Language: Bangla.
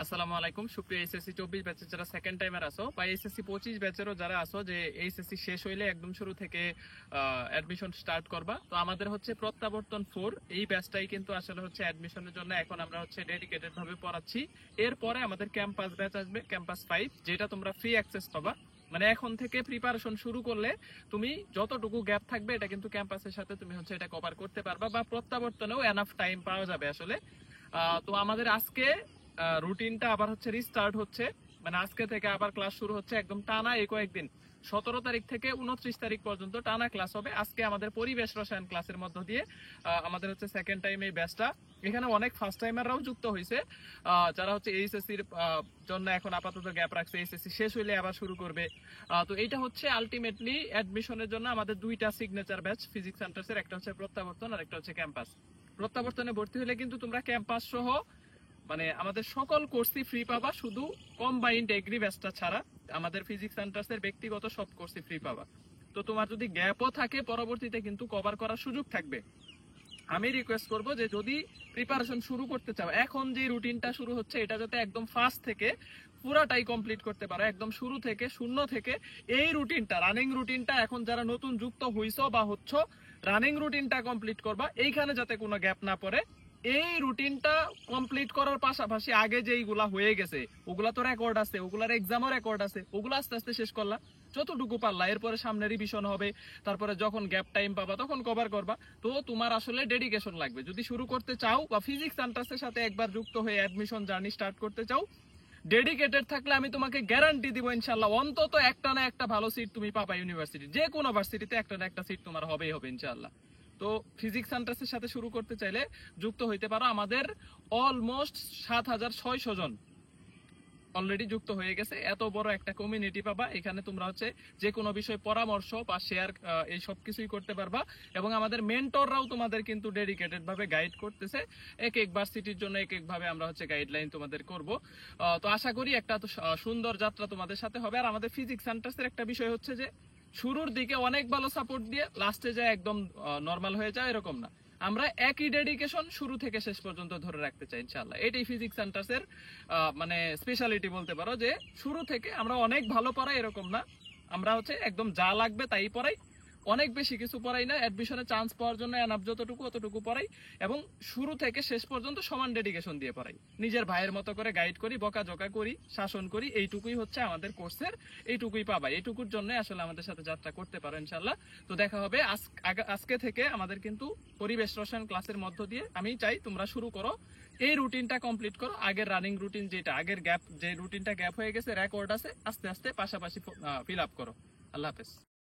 আসসালামু আলাইকুম। সুপ্রিয় এসএসসি 24 ব্যাচের যারা সেকেন্ড টাইমার আছো বা এসএসসি 25 ব্যাচেরও যারা আছো যে এইচএসসি শেষ হইলে একদম শুরু থেকে অ্যাডমিশন স্টার্ট করবা, তো আমাদের হচ্ছে প্রত্যাবর্তন 4 এই ব্যাচটাই কিন্তু আসলে হচ্ছে অ্যাডমিশনের জন্য এখন আমরা হচ্ছে ডেডিকেটেড ভাবে পড়াচ্ছি। এরপরে আমাদের ক্যাম্পাস ব্যাচ আসবে, ক্যাম্পাস 5, যেটা তোমরা ফ্রি অ্যাক্সেস পাবা। মানে এখন থেকে প্রিপারেশন শুরু করলে তুমি যতটুকু গ্যাপ থাকবে এটা কিন্তু ক্যাম্পাসের সাথে তুমি হচ্ছে এটা কভার করতে পারবা, বা প্রত্যাবর্তনেও এনাফ টাইম পাওয়া যাবে আসলে। তো আমাদের আজকে রুটিনটা আবার হচ্ছে রিস্টার্ট হচ্ছে, মানে আজকে থেকে আবার ক্লাস শুরু হচ্ছে একদম টানা এই কয়েকদিন। 17 তারিখ থেকে 29 তারিখ পর্যন্ত টানা ক্লাস হবে। আজকে আমাদের পরিবেশ রসায়ন ক্লাসের মধ্য দিয়ে আমাদের হচ্ছে সেকেন্ড টাইম এই ব্যাচটা। এখানে অনেক ফার্স্ট টাইমাররাও যুক্ত হয়েছে, যারা হচ্ছে এইচএসসির জন্য এখন আপাতত গ্যাপ রাখছে, এইচএসসি শেষ হইলে আবার শুরু করবে। তো এইটা হচ্ছে আলটিমেটলি অ্যাডমিশনের জন্য আমাদের দুইটা সিগনেচার ব্যাচ ফিজিক্স সেন্টার্সের, একটা হচ্ছে প্রত্যাবর্তন আর একটা হচ্ছে ক্যাম্পাস। প্রত্যাবর্তনে ভর্তি হলে কিন্তু তোমরা ক্যাম্পাস সহ মানে আমাদের সকল কোর্সই ফ্রি পাবা, শুধু কম্বাইন্ড এগ্রি ব্যাচটা ছাড়া আমাদের ফিজিক্স সেন্টার্সের ব্যক্তিগত সব কোর্সই ফ্রি পাবা। তো তোমার যদি গ্যাপও থাকে পরবর্তীতে কিন্তু কভার করার সুযোগ থাকবে। আমি রিকোয়েস্ট করব যে যদি প্রিপারেশন শুরু করতে চাও, এখন যে রুটিনটা শুরু হচ্ছে এটা যাতে একদম ফার্স্ট থেকে পুরাটাই কমপ্লিট করতে পারো, একদম শুরু থেকে শূন্য থেকে। এই রুটিনটা, রানিং রুটিনটা এখন যারা নতুন যুক্ত হইছো বা হচ্ছ, রানিং রুটিনটা কমপ্লিট করবা, এইখানে যাতে কোনো গ্যাপ না পড়ে। এই রুটিনটা কমপ্লিট করার পাশাপাশি আগে যেইগুলা হয়ে গেছে ওগুলা তো রেকর্ড আছে, ওগুলার এক্সামও রেকর্ড আছে, ওগুলো আস্তে আস্তে শেষ করলা যতটুকু পারলা। এরপরে সামনে রিভিশন হবে, তারপরে যখন গ্যাপ টাইম পাবা তখন কভার করবা। তো তোমার আসলে ডেডিকেশন লাগবে যদি শুরু করতে চাও বা ফিজিক্স সেন্টার্সের সাথে একবার যুক্ত হয়ে অ্যাডমিশন জার্নি স্টার্ট করতে চাও। ডেডিকেটেড থাকলে আমি তোমাকে গ্যারান্টি দিব ইনশাল্লাহ অন্তত একটা না একটা ভালো সিট তুমি পাবা ইউনিভার্সিটি, যে কোনো ভার্সিটিতে একটা না একটা সিট তোমার হবেই হবে ইনশাল্লাহ। তো ফিজিক্স সেন্টার্সের সাথে শুরু করতে চাইলে যুক্ত হইতে পারো। আমাদের অলমোস্ট 7,600 জন অলরেডি যুক্ত হয়ে গেছে। এত বড় একটা কমিউনিটি পাবা, এখানে তোমরা হচ্ছে যে কোনো বিষয় পরামর্শ বা শেয়ার এই সব কিছুই করতে পারবা। এবং আমাদের মেন্টররাও তোমাদের কিন্তু ডেডিকেটেড ভাবে গাইড করতেছে, এক এক ভার্সিটির জন্য এক এক ভাবে আমরা হচ্ছে গাইডলাইন তোমাদের করব। তো আশা করি একটা তো সুন্দর যাত্রা তোমাদের সাথে হবে। আর আমাদের ফিজিক্স সেন্টার্সের একটা বিষয় হচ্ছে যে শুরুর দিকে অনেক ভালো সাপোর্ট দিয়ে লাস্টে যায় একদম নর্মাল হয়ে যায় এরকম না, আমরা একই ডেডিকেশন শুরু থেকে শেষ পর্যন্ত ধরে রাখতে চাই ইনশাআল্লাহ। এটাই ফিজিক্স সেন্টার্সের মানে স্পেশালিটি বলতে পারো, যে শুরু থেকে আমরা অনেক ভালো পড়াই এরকম না, আমরা হচ্ছে একদম যা লাগবে তাই পড়াই, অনেক বেশি কিছু পড়াই না। অ্যাডমিশনে চান্স পাওয়ার জন্য এনাফ যতটুকু অতটুকু পড়াই, এবং শুরু থেকে শেষ পর্যন্ত সমান ডেডিকেশন দিয়ে পড়াই। নিজের ভাইয়ের মতো করে গাইড করি, বকাঝকা করি, শাসন করি, এইটুকুই হচ্ছে আমাদের কোর্সের, এইটুকুই পাবা। এইটুকুর জন্য আসলে আমাদের সাথে যাত্রা করতে পারো ইনশাল্লাহ। তো দেখা হবে আজকে থেকে আমাদের কিন্তু পরিবেশ রসায়ন ক্লাসের মধ্য দিয়ে আমি চাই তোমরা শুরু করো, এই রুটিনটা কমপ্লিট করো। আগের রানিং রুটিন যেটা, আগের গ্যাপ যে রুটিনটা গ্যাপ হয়ে গেছে রেকর্ড আছে, আস্তে আস্তে পাশাপাশি ফিল আপ করো। আল্লাহ হাফেজ।